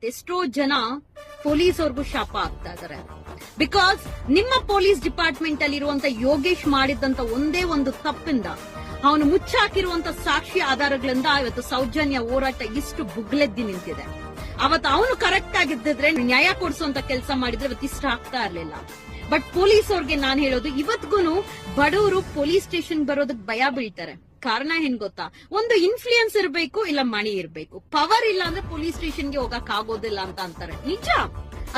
ಎಷ್ಟೋ ಜನ ಪೊಲೀಸ್ ಅವ್ರಿಗೂ ಶಾಪ ಆಗ್ತಾ ಇದಾರೆ. ಬಿಕಾಸ್ ನಿಮ್ಮ ಪೊಲೀಸ್ ಡಿಪಾರ್ಟ್ಮೆಂಟ್ ಅಲ್ಲಿ ಇರುವಂತ ಯೋಗೇಶ್ ಮಾಡಿದಂತ ಒಂದೇ ಒಂದು ತಪ್ಪಿಂದ ಅವನು ಮುಚ್ಚಾಕಿರುವಂತ ಸಾಕ್ಷಿ ಆಧಾರಗಳಿಂದ ಇವತ್ತು ಸೌಜನ್ಯ ಹೋರಾಟ ಇಷ್ಟು ಬುಗ್ಲೆದ್ದಿ ನಿಂತಿದೆ. ಅವತ್ತು ಅವನು ಕರೆಕ್ಟ್ ಆಗಿದ್ದಿದ್ರೆ ನ್ಯಾಯ ಕೊಡಿಸುವಂತ ಕೆಲಸ ಮಾಡಿದ್ರೆ ಇವತ್ತು ಇಷ್ಟ ಆಗ್ತಾ ಇರ್ಲಿಲ್ಲ. ಬಟ್ ಪೊಲೀಸ್ ಅವ್ರಿಗೆ ನಾನ್ ಹೇಳೋದು, ಇವತ್ಗೂನು ಬಡವರು ಪೊಲೀಸ್ ಸ್ಟೇಷನ್ ಬರೋದಕ್ ಭಯ ಬೀಳ್ತಾರೆ. ಕಾರಣ ಏನ್ ಗೊತ್ತಾ? ಒಂದು ಇನ್ಫ್ಲೂಯೆನ್ಸ್ ಇರಬೇಕು, ಇಲ್ಲ ಮಣಿ ಇರಬೇಕು. ಪವರ್ ಇಲ್ಲ ಅಂದ್ರೆ ಪೊಲೀಸ್ ಸ್ಟೇಷನ್ಗೆ ಹೋಗಕ್ ಆಗೋದಿಲ್ಲ ಅಂತ ಅಂತಾರೆ. ನಿಜ,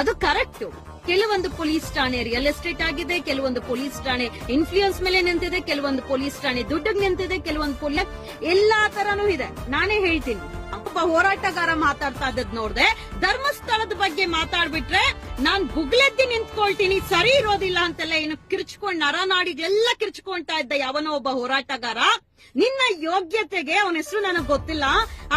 ಅದು ಕರೆಕ್ಟ್. ಕೆಲವೊಂದು ಪೊಲೀಸ್ ಠಾಣೆ ರಿಯಲ್ ಎಸ್ಟೇಟ್ ಆಗಿದೆ, ಕೆಲವೊಂದು ಪೊಲೀಸ್ ಠಾಣೆ ಇನ್ಫ್ಲೂಯೆನ್ಸ್ ಮೇಲೆ ನಿಂತಿದೆ, ಕೆಲವೊಂದು ಪೊಲೀಸ್ ಠಾಣೆ ದುಡ್ಡಿಗೆ ನಿಂತಿದೆ, ಕೆಲವೊಂದು ಪೊಲೀಸ್ ಎಲ್ಲಾ ತರನೂ ಇದೆ. ನಾನೇ ಹೇಳ್ತೀನಿ, ಒಬ್ಬ ಹೋರಾಟಗಾರ ಮಾತಾಡ್ತಾ ಇದ್ದದ್ ನೋಡ್ದೆ, ಧರ್ಮಸ್ಥಳದ ಬಗ್ಗೆ ಮಾತಾಡ್ಬಿಟ್ರೆ ನಾನ್ ಬುಗ್ಲೆದ್ದಿ ನಿಂತ್ಕೊಳ್ತೀನಿ, ಸರಿ ಇರೋದಿಲ್ಲ ಅಂತೆಲ್ಲ ಏನು ಕಿರ್ಚ್ಕೊಂಡ್ ನರನಾಡಿಗೆಲ್ಲ ಕಿರ್ಚ್ಕೊಂತಾ ಇದ್ದ ಯಾವನೋ ಒಬ್ಬ ಹೋರಾಟಗಾರ. ನಿನ್ನ ಯೋಗ್ಯತೆಗೆ, ಅವನ ಹೆಸರು ನನಗ್ ಗೊತ್ತಿಲ್ಲ,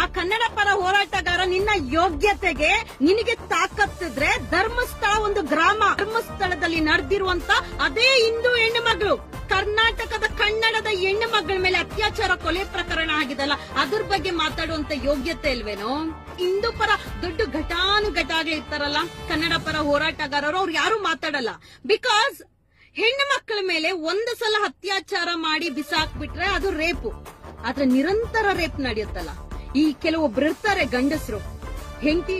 ಆ ಕನ್ನಡ ಪರ ಹೋರಾಟಗಾರ, ನಿನ್ನ ಯೋಗ್ಯತೆಗೆ ನಿನಗೆ ತಾಕತ್ತಿದ್ರೆ ಧರ್ಮಸ್ಥಳ ಒಂದು ಗ್ರಾಮ, ಧರ್ಮಸ್ಥಳದಲ್ಲಿ ನಡೆದಿರುವಂತ ಅದೇ ಹಿಂದೂ ಹೆಣ್ಣು ಮಗಳು, ಕರ್ನಾಟಕದ ಕನ್ನಡದ ಹೆಣ್ಣು ಮಗಳ ಮೇಲೆ ಅತ್ಯಾಚಾರ ಕೊಲೆ ಪ್ರಕರಣ ಆಗಿದಲ್ಲ, ಅದ್ರ ಬಗ್ಗೆ ಮಾತಾಡುವಂತ ಯೋಗ್ಯತೆ ಇಲ್ವೇನೋ? ಹಿಂದೂ ಪರ ದೊಡ್ಡ ಘಟಾನುಘಟಾಗ್ಲಿ ಇರ್ತಾರಲ್ಲ ಕನ್ನಡ ಪರ ಹೋರಾಟಗಾರರು, ಅವ್ರು ಯಾರು ಮಾತಾಡಲ್ಲ. ಬಿಕಾಸ್ ಹೆಣ್ಣು ಮಕ್ಕಳ ಮೇಲೆ ಒಂದು ಸಲ ಅತ್ಯಾಚಾರ ಮಾಡಿ ಬಿಸಾಕ್ಬಿಟ್ರೆ ಅದು ರೇಪು. ಆದ್ರೆ ನಿರಂತರ ರೇಪ್ ನಡೆಯುತ್ತಲ್ಲ, ಈ ಕೆಲವೊಬ್ರು ಇರ್ತಾರೆ ಗಂಡಸರು, ಹೆಂಡತಿ